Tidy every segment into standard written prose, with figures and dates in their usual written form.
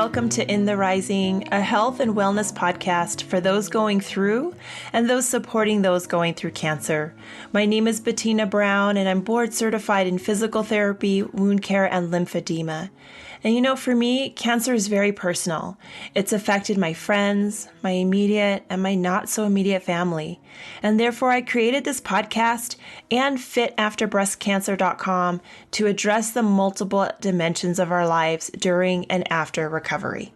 welcome to In the Rising, a health and wellness podcast for those going through and those supporting those going through cancer. My name is Bettina Brown, and I'm board certified in physical therapy, wound care, and lymphedema. And for me, cancer is very personal. It's affected my friends, my immediate, and my not so immediate family. And therefore, I created this podcast and FitAfterBreastCancer.com to address the multiple dimensions of our lives during and after recovery.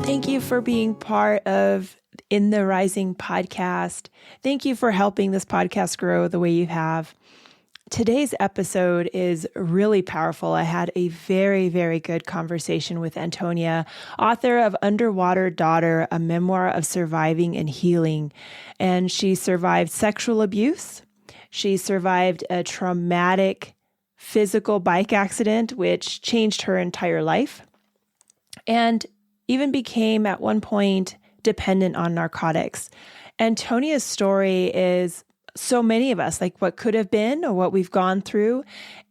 Thank you for being part of In the Rising podcast. Thank you for helping this podcast grow the way you have. Today's episode is really powerful. I had a very, very good conversation with Antonia, author of Underwater Daughter, a memoir of surviving and healing. And she survived sexual abuse. She survived a traumatic physical bike accident, which changed her entire life, and even became at one point dependent on narcotics. Antonia's story is so many of us, like what could have been or what we've gone through.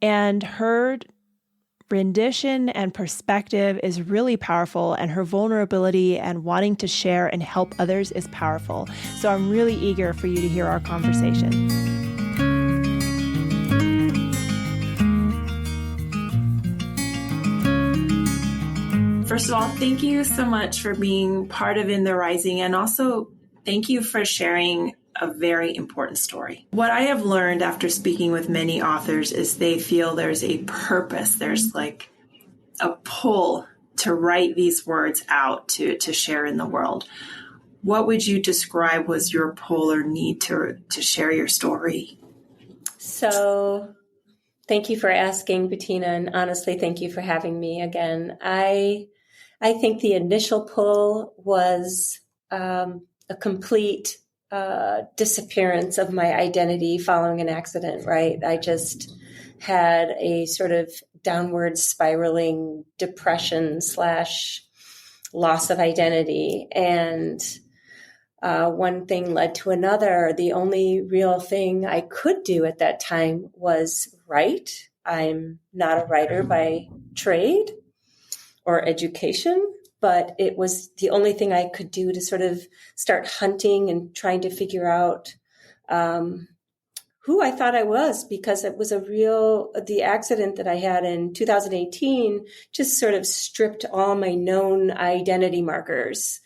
And her rendition and perspective is really powerful, and her vulnerability and wanting to share and help others is powerful. So I'm really eager for you to hear our conversation. First of all, thank you so much for being part of In the Rising, and also thank you for sharing a very important story. What I have learned after speaking with many authors is they feel there's a purpose. There's like a pull to write these words out to share in the world. What would you describe was your pull or need to share your story? So thank you for asking, Bettina, and honestly, thank you for having me again. I think the initial pull was a complete disappearance of my identity following an accident, right? I just had a sort of downward spiraling depression / loss of identity. And one thing led to another. The only real thing I could do at that time was write. I'm not a writer by trade or education, but it was the only thing I could do to sort of start hunting and trying to figure out who I thought I was, because it was the accident that I had in 2018 just sort of stripped all my known identity markers.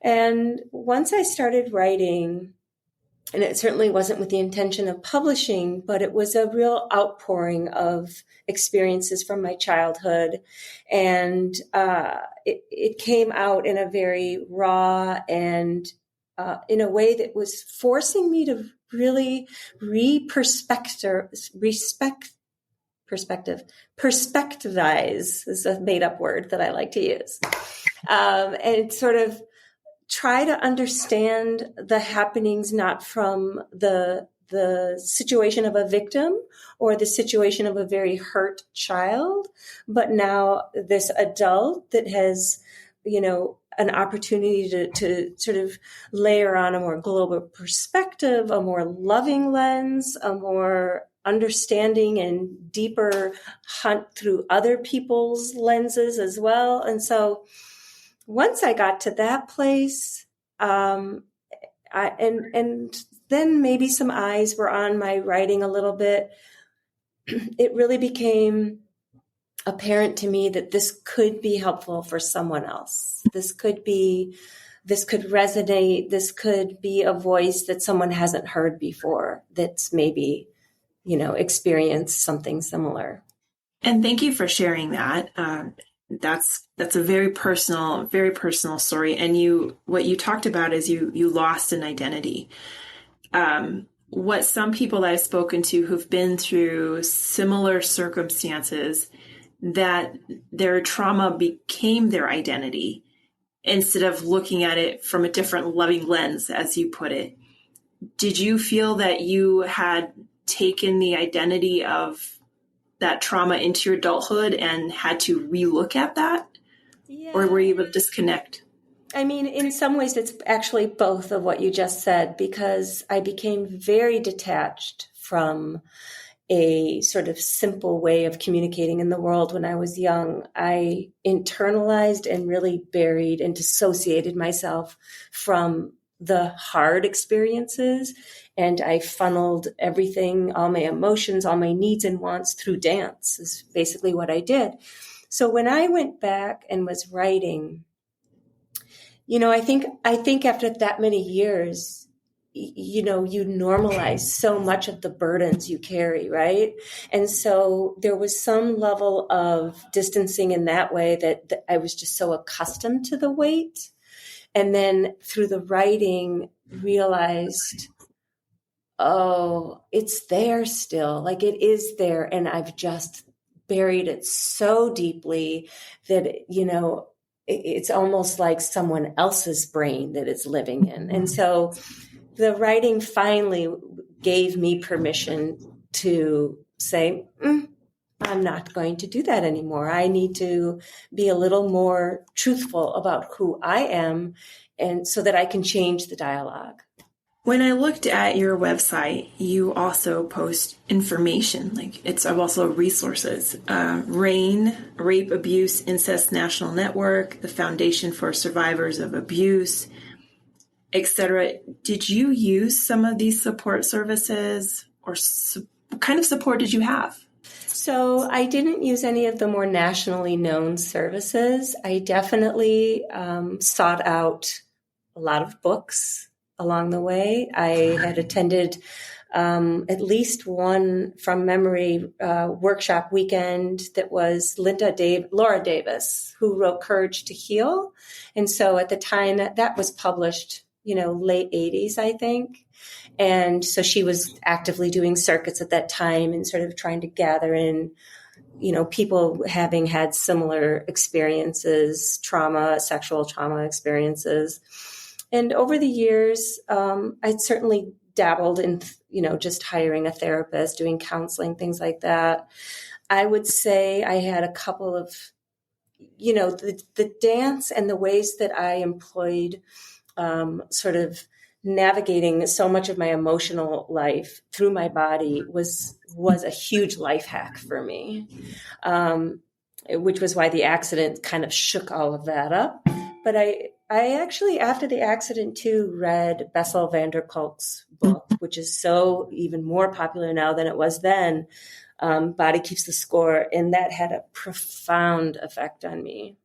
And once I started writing, and it certainly wasn't with the intention of publishing, but it was a real outpouring of experiences from my childhood. And it came out in a very raw and in a way that was forcing me to really perspectivize is a made-up word that I like to use. And sort of try to understand the happenings not from the situation of a victim or the situation of a very hurt child, but now this adult that has, an opportunity to sort of layer on a more global perspective, a more loving lens, a more understanding and deeper hunt through other people's lenses as well. And so once I got to that place, and then maybe some eyes were on my writing a little bit, it really became apparent to me that this could be helpful for someone else. This could resonate. This could be a voice that someone hasn't heard before that's maybe, experienced something similar. And thank you for sharing that. That's a very personal story. And what you talked about is you lost an identity. What some people I've spoken to who've been through similar circumstances, that their trauma became their identity instead of looking at it from a different loving lens, as you put it. Did you feel that you had taken the identity of that trauma into your adulthood and had to relook at that? Yeah. Or were you able to disconnect? I mean, in some ways, it's actually both of what you just said, because I became very detached from a sort of simple way of communicating in the world when I was young. I internalized and really buried and dissociated myself from the hard experiences. And I funneled everything, all my emotions, all my needs and wants through dance is basically what I did. So when I went back and was writing, I think after that many years, you normalize so much of the burdens you carry, right? And so there was some level of distancing in that way that I was just so accustomed to the weight. And then through the writing, realized, oh, it's there still. Like it is there. And I've just buried it so deeply that, it's almost like someone else's brain that it's living in. And so the writing finally gave me permission to say, I'm not going to do that anymore. I need to be a little more truthful about who I am, and so that I can change the dialogue. When I looked at your website, you also post information, like it's also resources. RAIN, Rape, Abuse, Incest National Network, the Foundation for Survivors of Abuse, etc. Did you use some of these support services, or what kind of support did you have? So I didn't use any of the more nationally known services. I definitely sought out a lot of books along the way. I had attended at least one, from memory, workshop weekend that was Laura Davis, who wrote Courage to Heal. And so at the time that was published, late 80s, I think. And so she was actively doing circuits at that time and sort of trying to gather in, people having had similar experiences, sexual trauma experiences. And over the years, I'd certainly dabbled in, just hiring a therapist, doing counseling, things like that. I would say I had a couple of, the dance and the ways that I employed sort of navigating so much of my emotional life through my body was a huge life hack for me, which was why the accident kind of shook all of that up. But I actually, after the accident too, read Bessel van der Kolk's book, which is so even more popular now than it was then, Body Keeps the Score. And that had a profound effect on me.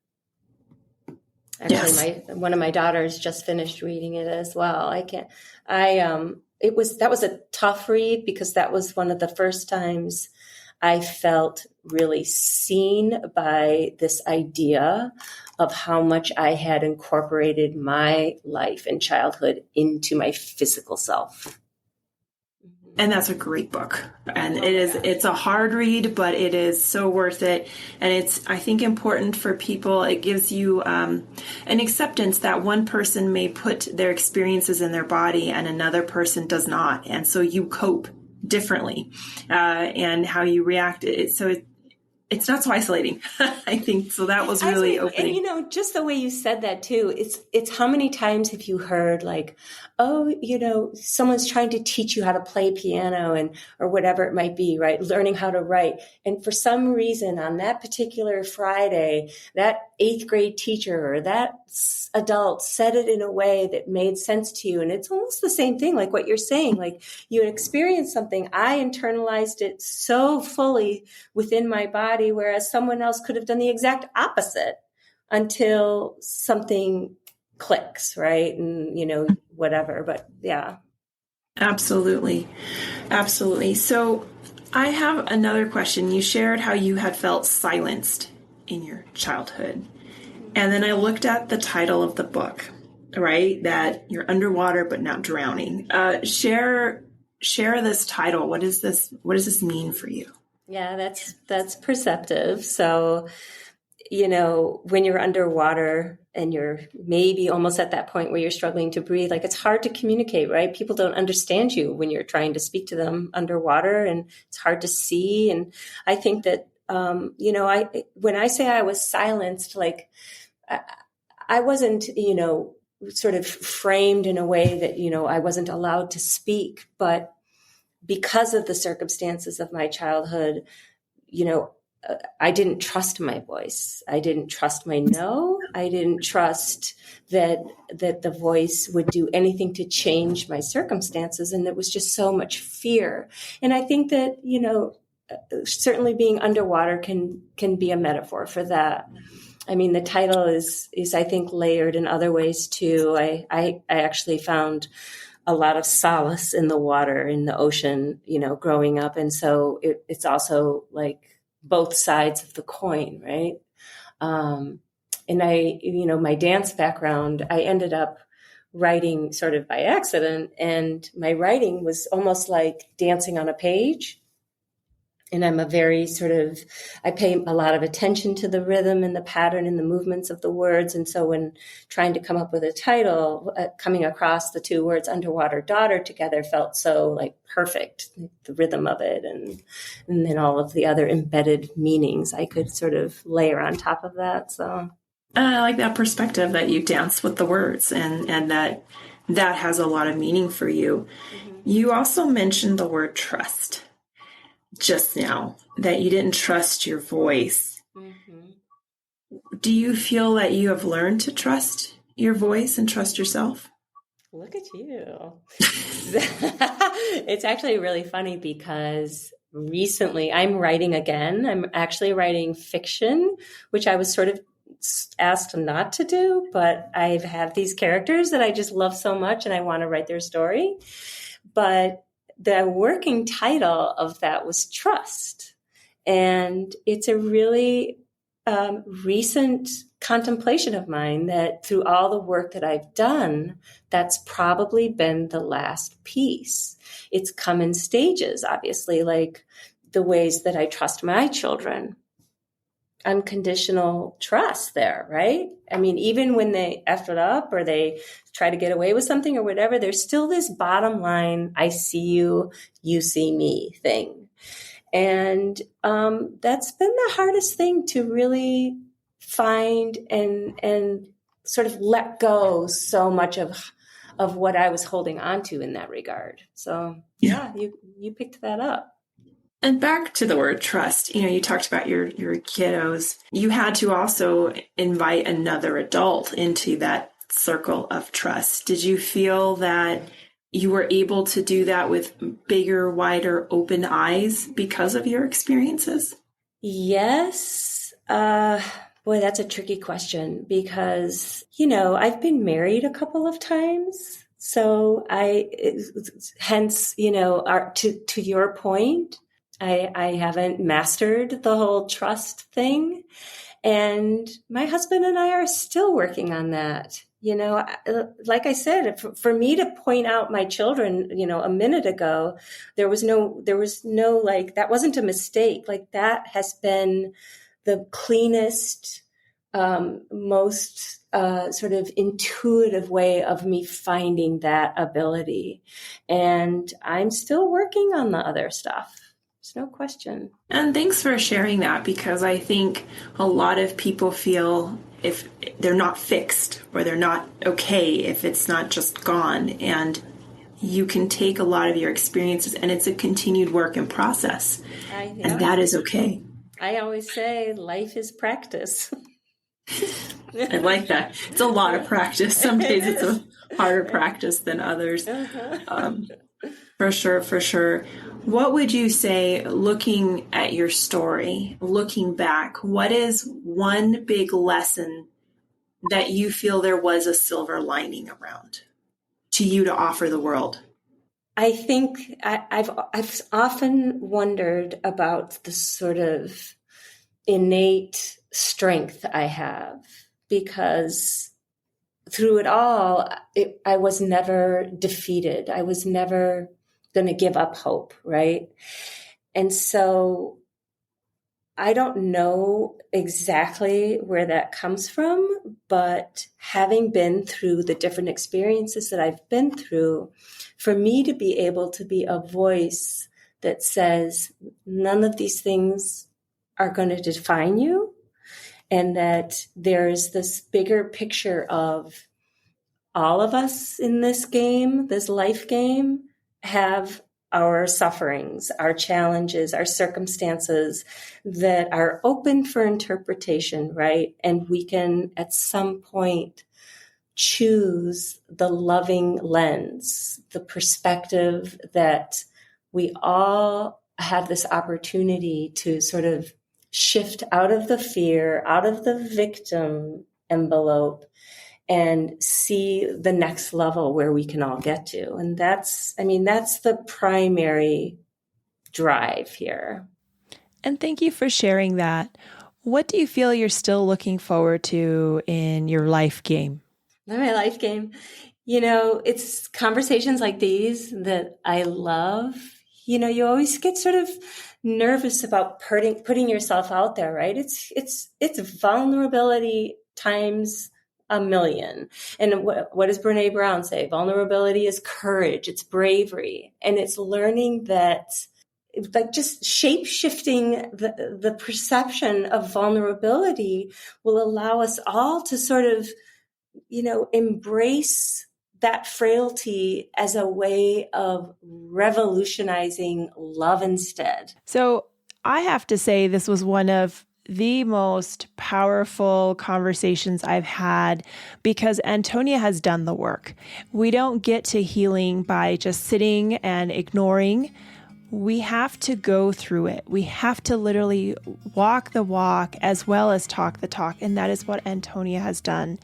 Actually, Yes. One of my daughters just finished reading it as well. That was a tough read because that was one of the first times I felt really seen by this idea of how much I had incorporated my life and childhood into my physical self. And that's a great book. And it's a hard read, but it is so worth it. And it's, I think, important for people. It gives you an acceptance that one person may put their experiences in their body and another person does not. And so you cope differently and how you react. It's not so isolating, I think. So that was really opening. And, just the way you said that too, it's how many times have you heard like, oh, someone's trying to teach you how to play piano or whatever it might be, right? Learning how to write. And for some reason on that particular Friday, that 8th grade teacher or that adult said it in a way that made sense to you. And it's almost the same thing, like what you're saying, like you experienced something. I internalized it so fully within my body, whereas someone else could have done the exact opposite until something clicks, right? And, whatever, but yeah. Absolutely. Absolutely. So I have another question. You shared how you had felt silenced in your childhood. And then I looked at the title of the book, right? That you're underwater, but not drowning. Share this title. What does this mean for you? Yeah, that's perceptive. So, when you're underwater and you're maybe almost at that point where you're struggling to breathe, like it's hard to communicate, right? People don't understand you when you're trying to speak to them underwater, and it's hard to see. And I think that, when I say I was silenced, like I wasn't, sort of framed in a way that, I wasn't allowed to speak, but because of the circumstances of my childhood, I didn't trust my voice. I didn't trust my no. I didn't trust that the voice would do anything to change my circumstances. And there was just so much fear. And I think that, certainly being underwater can be a metaphor for that. I mean, the title is I think layered in other ways too. I actually found a lot of solace in the water, in the ocean, growing up. And so it's also like both sides of the coin, right? And my dance background, I ended up writing sort of by accident. And my writing was almost like dancing on a page. And I'm a very I pay a lot of attention to the rhythm and the pattern and the movements of the words. And so when trying to come up with a title, coming across the two words underwater daughter together felt so like perfect, the rhythm of it. And then all of the other embedded meanings I could sort of layer on top of that. So I like that perspective that you dance with the words and that has a lot of meaning for you. Mm-hmm. You also mentioned the word trust just now, that you didn't trust your voice. Mm-hmm. Do you feel that you have learned to trust your voice and trust yourself? Look at you. It's actually really funny because recently I'm writing again. I'm actually writing fiction, which I was sort of asked not to do, but I have these characters that I just love so much and I want to write their story. But the working title of that was Trust. And it's a really recent contemplation of mine that through all the work that I've done, that's probably been the last piece. It's come in stages, obviously, like the ways that I trust my children. Unconditional trust there, right? I mean, even when they F it up or they try to get away with something or whatever, there's still this bottom line, I see you, you see me thing. And that's been the hardest thing to really find and sort of let go so much of what I was holding on to in that regard. So yeah, you picked that up. And back to the word trust, you talked about your kiddos. You had to also invite another adult into that circle of trust. Did you feel that you were able to do that with bigger, wider, open eyes because of your experiences? Yes. Boy, that's a tricky question because, I've been married a couple of times. So hence, to your point, I haven't mastered the whole trust thing. And my husband and I are still working on that. Like I said, for me to point out my children, a minute ago, there was no like, that wasn't a mistake. Like that has been the cleanest, most sort of intuitive way of me finding that ability. And I'm still working on the other stuff. No question. And thanks for sharing that, because I think a lot of people feel if they're not fixed or they're not okay if it's not just gone. And you can take a lot of your experiences and it's a continued work in process. And that is okay. I always say life is practice. I like that. It's a lot of practice. Some days it's a harder practice than others. For sure. What would you say, looking at your story, looking back, what is one big lesson that you feel there was a silver lining around to you to offer the world? I think I've often wondered about the sort of innate strength I have, because through it all, I was never defeated. I was never going to give up hope, right? And so I don't know exactly where that comes from, but having been through the different experiences that I've been through, for me to be able to be a voice that says none of these things are going to define you, and that there's this bigger picture of all of us in this game, this life game, have our sufferings, our challenges, our circumstances that are open for interpretation, right? And we can at some point choose the loving lens, the perspective that we all have this opportunity to sort of shift out of the fear, out of the victim envelope, and see the next level where we can all get to. And that's the primary drive here. And thank you for sharing that. What do you feel you're still looking forward to in your life game? My life game, it's conversations like these that I love. You always get sort of nervous about putting yourself out there, right? It's vulnerability times a million. And what does Brene Brown say? Vulnerability is courage. It's bravery. And it's learning that, like, just shape-shifting the perception of vulnerability will allow us all to sort of, embrace that frailty as a way of revolutionizing love instead. So I have to say this was one of the most powerful conversations I've had because Antonia has done the work. We don't get to healing by just sitting and ignoring. We have to go through it. We have to literally walk the walk as well as talk the talk. And that is what Antonia has done.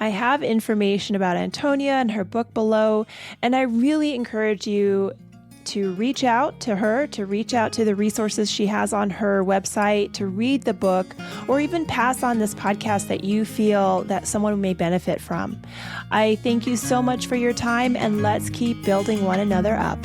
I have information about Antonia and her book below, and I really encourage you to reach out to her, to reach out to the resources she has on her website, to read the book, or even pass on this podcast that you feel that someone may benefit from. I thank you so much for your time, and let's keep building one another up.